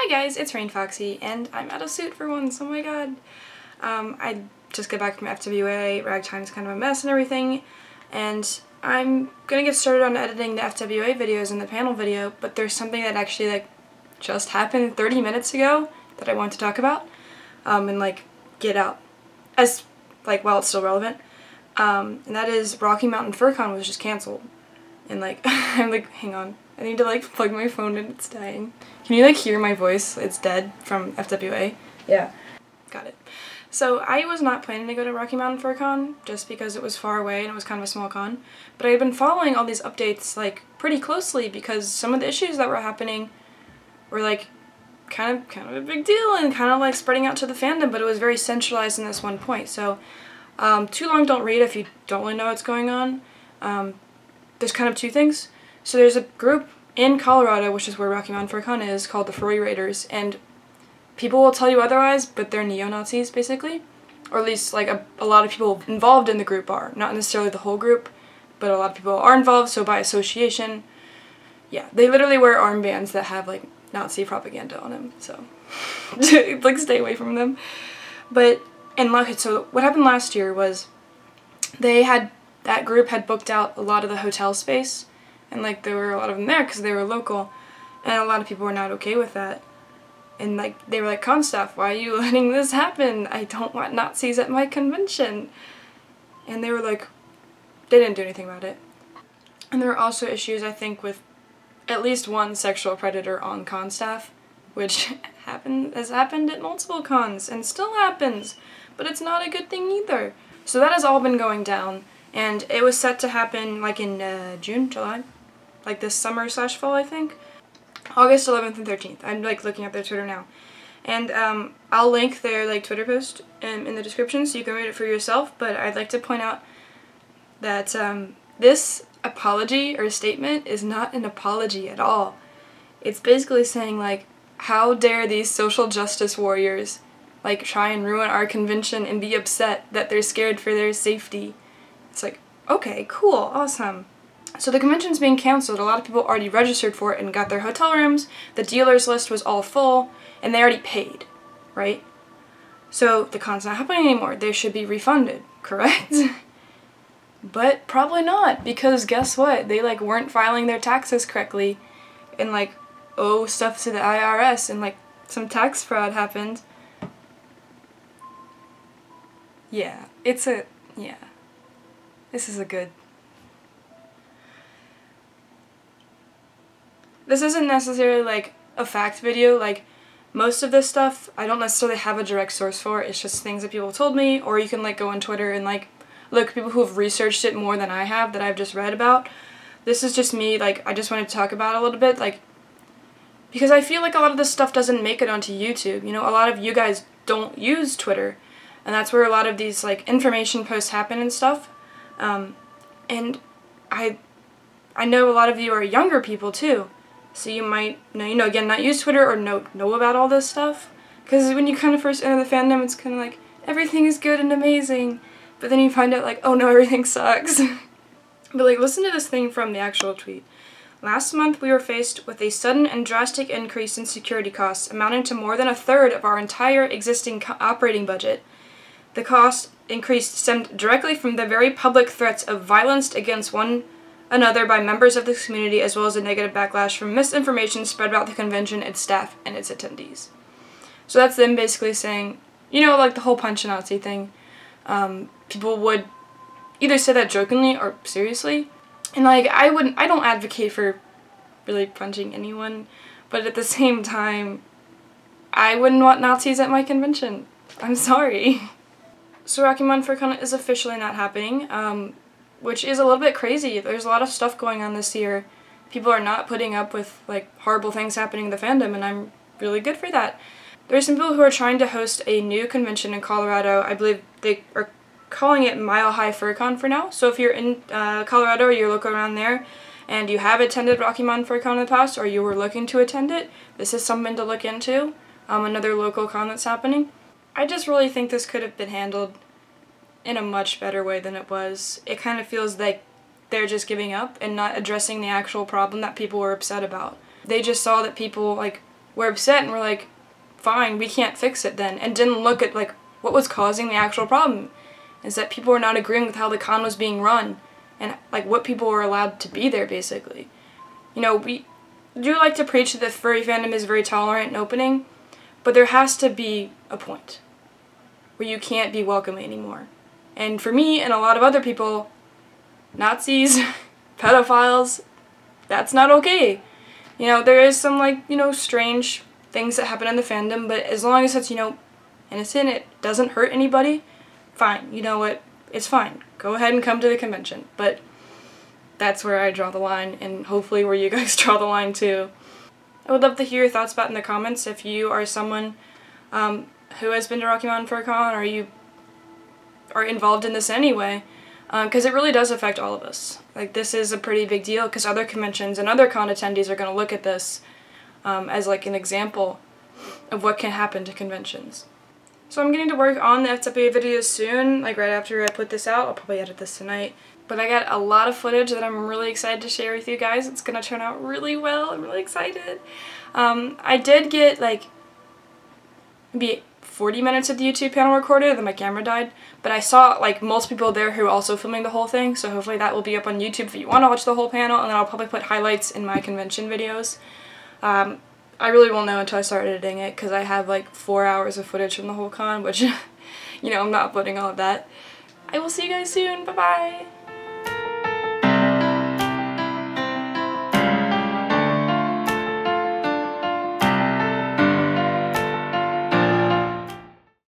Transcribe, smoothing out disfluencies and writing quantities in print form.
Hi guys, it's Foxy, and I'm out of suit for once, oh my god. I just got back from FWA, Ragtime's kind of a mess and everything, and I'm gonna get started on editing the FWA videos and the panel video, but there's something that actually just happened 30 minutes ago that I want to talk about, and get out as while it's still relevant. And that is Rocky Mountain FurCon was just cancelled. And I'm hang on. I need to plug my phone in, it's dying. Can you hear my voice? It's dead from FWA. Yeah. Got it. So I was not planning to go to Rocky Mountain FurCon just because it was far away and it was kind of a small con. But I had been following all these updates pretty closely because some of the issues that were happening were kind of a big deal and kind of spreading out to the fandom, but it was very centralized in this one point. So too long don't read if you don't really know what's going on. There's kind of two things. So there's a group in Colorado, which is where Rocky Mountain FurCon is, called the Furry Raiders, and people will tell you otherwise, but they're neo-Nazis, basically. Or at least, a lot of people involved in the group are. Not necessarily the whole group, but a lot of people are involved, so by association, yeah. They literally wear armbands that have, Nazi propaganda on them, so stay away from them. So what happened last year was that group had booked out a lot of the hotel space, and there were a lot of them there because they were local, and a lot of people were not okay with that. And they were like, con staff, why are you letting this happen? I don't want Nazis at my convention. And they were they didn't do anything about it. And there were also issues, I think, with at least one sexual predator on con staff, which has happened at multiple cons and still happens, but it's not a good thing either. So that has all been going down, and it was set to happen in June, July, this summer/fall, I think. August 11th and 13th. I'm looking at their Twitter now. And I'll link their Twitter post in the description so you can read it for yourself, but I'd like to point out that this apology or statement is not an apology at all. It's basically saying how dare these social justice warriors try and ruin our convention and be upset that they're scared for their safety. It's okay, cool, awesome. So the convention's being canceled. A lot of people already registered for it and got their hotel rooms. The dealers list was all full, and they already paid, right? So the con's not happening anymore. They should be refunded, correct? But probably not, because guess what? They weren't filing their taxes correctly, and owe stuff to the IRS, and some tax fraud happened. Yeah, yeah. This is a good... This isn't necessarily a fact video. Most of this stuff I don't necessarily have a direct source for. It's just things that people told me, or you can go on Twitter and look at people who have researched it more than I have, that I've just read about. This is just me, I just wanted to talk about it a little bit, because I feel a lot of this stuff doesn't make it onto YouTube. You know, a lot of you guys don't use Twitter, and that's where a lot of these information posts happen and stuff. And I know a lot of you are younger people too. So you might, again, not use Twitter or know about all this stuff. Because when you kind of first enter the fandom, it's kind of everything is good and amazing. But then you find out oh no, everything sucks. But listen to this thing from the actual tweet. Last month we were faced with a sudden and drastic increase in security costs, amounting to more than a third of our entire existing operating budget. The cost increase stemmed directly from the very public threats of violence against one another by members of the community, as well as a negative backlash from misinformation spread about the convention, its staff, and its attendees. So that's them basically saying, the whole punch a Nazi thing. People would either say that jokingly or seriously. And I don't advocate for really punching anyone, but at the same time, I wouldn't want Nazis at my convention. I'm sorry. So Rocky Mountain FurCon is officially not happening. Which is a little bit crazy. There's a lot of stuff going on this year. People are not putting up with horrible things happening in the fandom, and I'm really good for that. There's some people who are trying to host a new convention in Colorado. I believe they are calling it Mile High FurCon for now. So if you're in Colorado or you're local around there and you have attended Rocky Mountain FurCon in the past, or you were looking to attend it, this is something to look into. Another local con that's happening. I just really think this could have been handled in a much better way than it was. It kind of feels like they're just giving up and not addressing the actual problem that people were upset about. They just saw that people were upset and were like, fine, we can't fix it then, and didn't look at like what was causing the actual problem. Is that people were not agreeing with how the con was being run and like what people were allowed to be there, basically. You know, we do like to preach that the furry fandom is very tolerant and opening, but there has to be a point where you can't be welcoming anymore. And for me and a lot of other people, Nazis, pedophiles, that's not okay. You know, there is some, like, you know, strange things that happen in the fandom, but as long as it's, you know, innocent, it doesn't hurt anybody, fine. You know what? It's fine. Go ahead and come to the convention. But that's where I draw the line, and hopefully where you guys draw the line too. I would love to hear your thoughts about in the comments if you are someone who has been to Rocky Mountain for a con, or you are involved in this anyway, because it really does affect all of us. Like, this is a pretty big deal, because other conventions and other con attendees are going to look at this as like an example of what can happen to conventions. So I'm getting to work on the FWA videos soon, like right after I put this out. I'll probably edit this tonight. But I got a lot of footage that I'm really excited to share with you guys. It's going to turn out really well. I'm really excited. I did get like maybe 40 minutes of the YouTube panel recorded, then my camera died. But I saw like most people there who were also filming the whole thing, so hopefully that will be up on YouTube if you want to watch the whole panel, and then I'll probably put highlights in my convention videos. I really won't know until I start editing it, because I have like 4 hours of footage from the whole con, which, you know, I'm not uploading all of that. I will see you guys soon. Bye-bye!